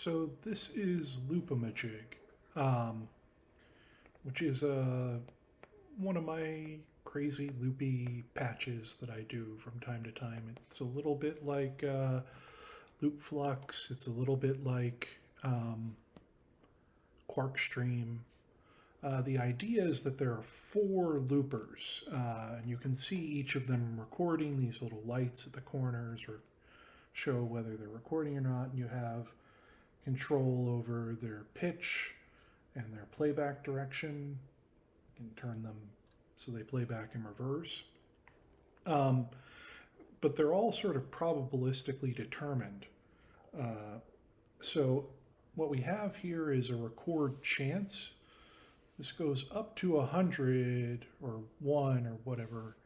So this is Loopamajig, which is one of my crazy loopy patches that I do from time to time. It's a little bit like Loop Flux. It's a little bit like Quark Stream. The idea is that there are 4 loopers, and you can see each of them recording. These little lights at the corners or show whether they're recording or not, and you have control over their pitch and their playback direction. You can turn them so they play back in reverse. But they're all sort of probabilistically determined. So what we have here is a record chance. This goes up to 100 or 1 or whatever.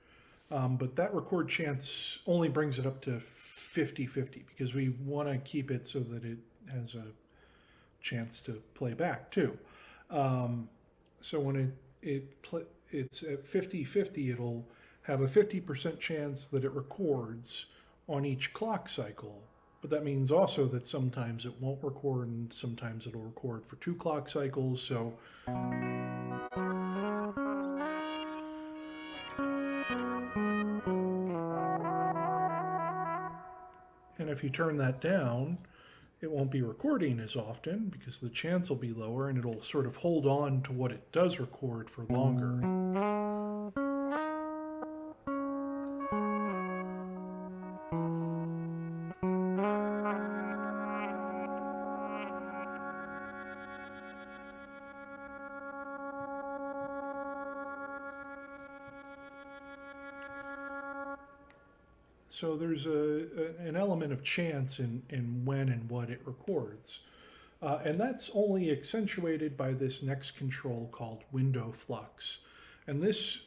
But that record chance only brings it up to 50-50 because we want to keep it so that it has a chance to play back too. So when it's at 50-50, it'll have a 50% chance that it records on each clock cycle. But that means also that sometimes it won't record and sometimes it'll record for 2 clock cycles. So and if you turn that down, it won't be recording as often because the chance will be lower and it'll sort of hold on to what it does record for longer. So there's an element of chance in when and what it records. And that's only accentuated by this next control called window flux. And this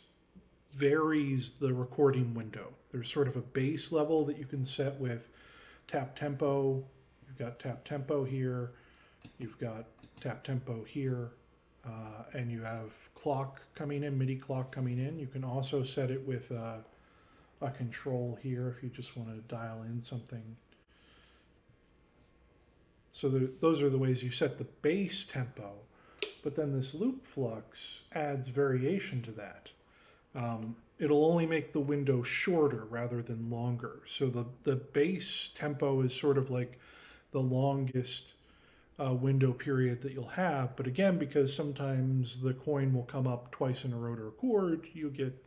varies the recording window. There's sort of a base level that you can set with tap tempo. You've got tap tempo here. You've got tap tempo here. And you have clock coming in, MIDI clock coming in. You can also set it with a control here if you just want to dial in something. So those are the ways you set the base tempo, but then this loop flux adds variation to that. It'll only make the window shorter rather than longer. So the base tempo is sort of like the longest window period that you'll have, but again, because sometimes the coin will come up twice in a row to record, you get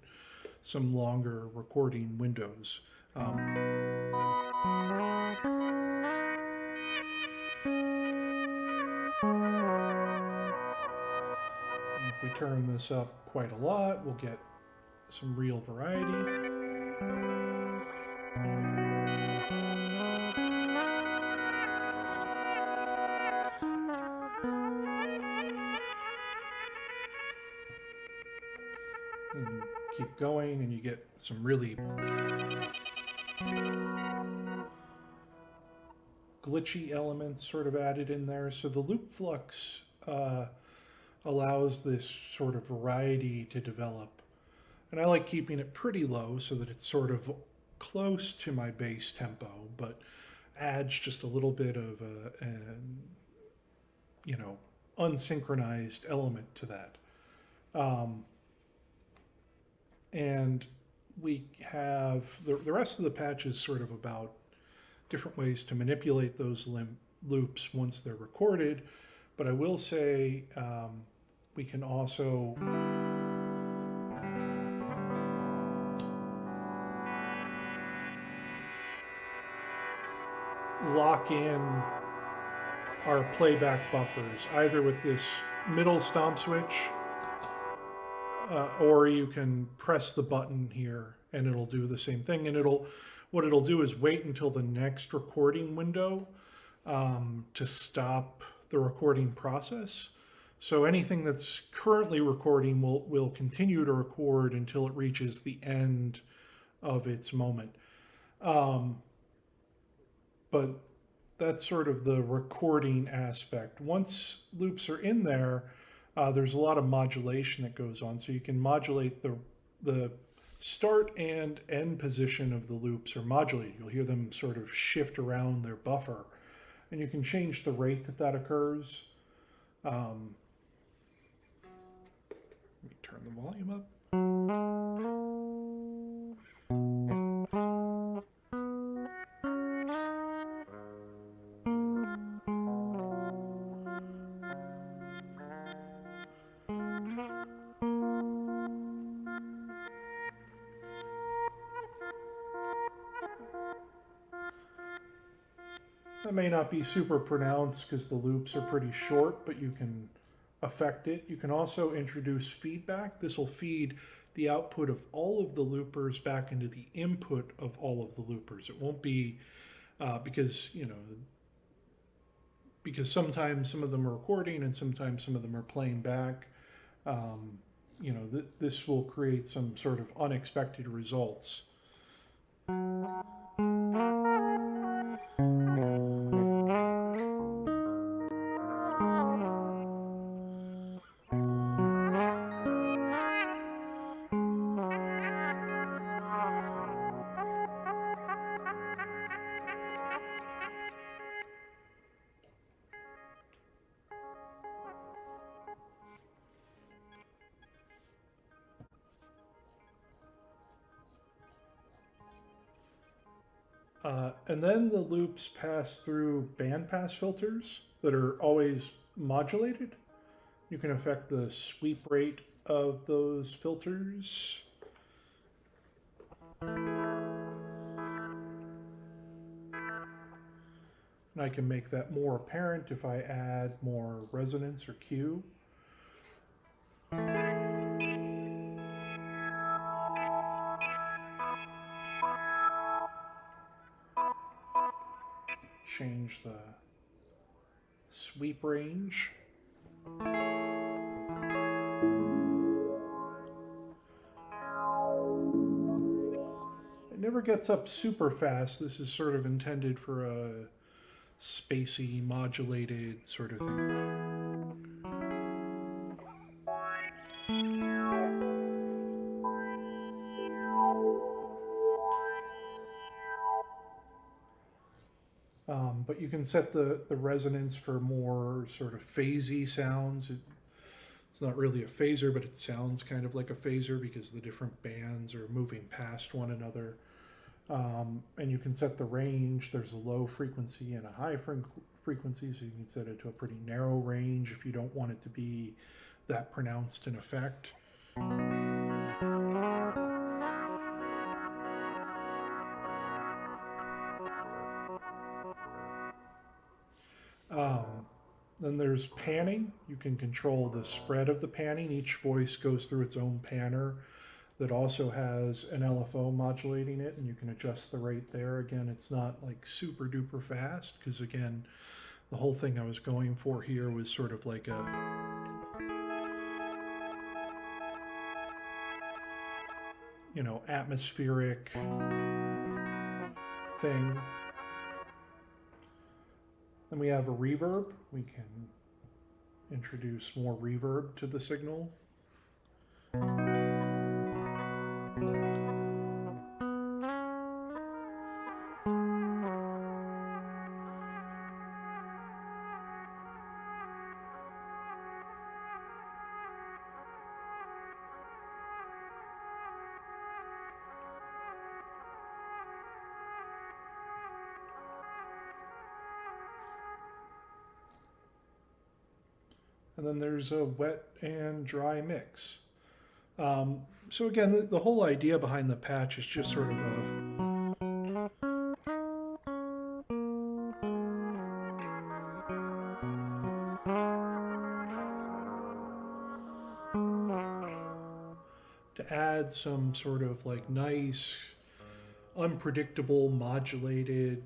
some longer recording windows. And if we turn this up quite a lot, we'll get some real variety. And keep going and you get some really glitchy elements sort of added in there. So the loop flux allows this sort of variety to develop. And I like keeping it pretty low so that it's sort of close to my bass tempo, but adds just a little bit of unsynchronized element to that. And we have the rest of the patch is sort of about different ways to manipulate those loops once they're recorded. But I will say we can also lock in our playback buffers, either with this middle stomp switch, or you can press the button here and it'll do the same thing. And what it'll do is wait until the next recording window to stop the recording process. So anything that's currently recording will continue to record until it reaches the end of its moment. But that's sort of the recording aspect. Once loops are in there, there's a lot of modulation that goes on. So you can modulate the start and end position of the loops are modulated. You'll hear them sort of shift around their buffer. And you can change the rate that that occurs. Let me turn the volume up. That may not be super pronounced because the loops are pretty short, but you can affect it. You can also introduce feedback. This will feed the output of all of the loopers back into the input of all of the loopers. It won't be because, because sometimes some of them are recording and sometimes some of them are playing back. This will create some sort of unexpected results. And then the loops pass through bandpass filters that are always modulated. You can affect the sweep rate of those filters. And I can make that more apparent if I add more resonance or Q. Change the sweep range. It never gets up super fast. This is sort of intended for a spacey, modulated sort of thing. But you can set the resonance for more sort of phasey sounds. It's not really a phaser, but it sounds kind of like a phaser because the different bands are moving past one another. And you can set the range. There's a low frequency and a high frequency, so you can set it to a pretty narrow range if you don't want it to be that pronounced an effect. Then there's panning. You can control the spread of the panning. Each voice goes through its own panner that also has an LFO modulating it, and you can adjust the rate there. Again, it's not like super duper fast because, again, the whole thing I was going for here was sort of like a atmospheric thing. Then we have a reverb. We can introduce more reverb to the signal. And then there's a wet and dry mix. So again, the whole idea behind the patch is just sort of to add some sort of like nice, unpredictable, modulated,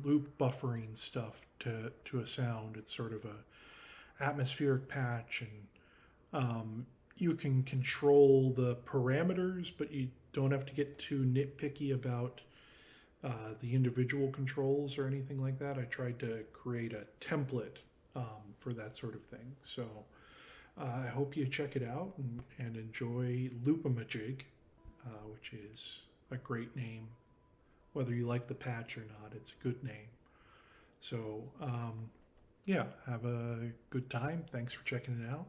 loop buffering stuff to a sound. It's sort of a atmospheric patch, and you can control the parameters, but you don't have to get too nitpicky about the individual controls or anything like that. I tried to create a template for that sort of thing. So I hope you check it out and enjoy Loopamajig, which is a great name whether you like the patch or not. It's a good name. So, yeah, have a good time. Thanks for checking it out.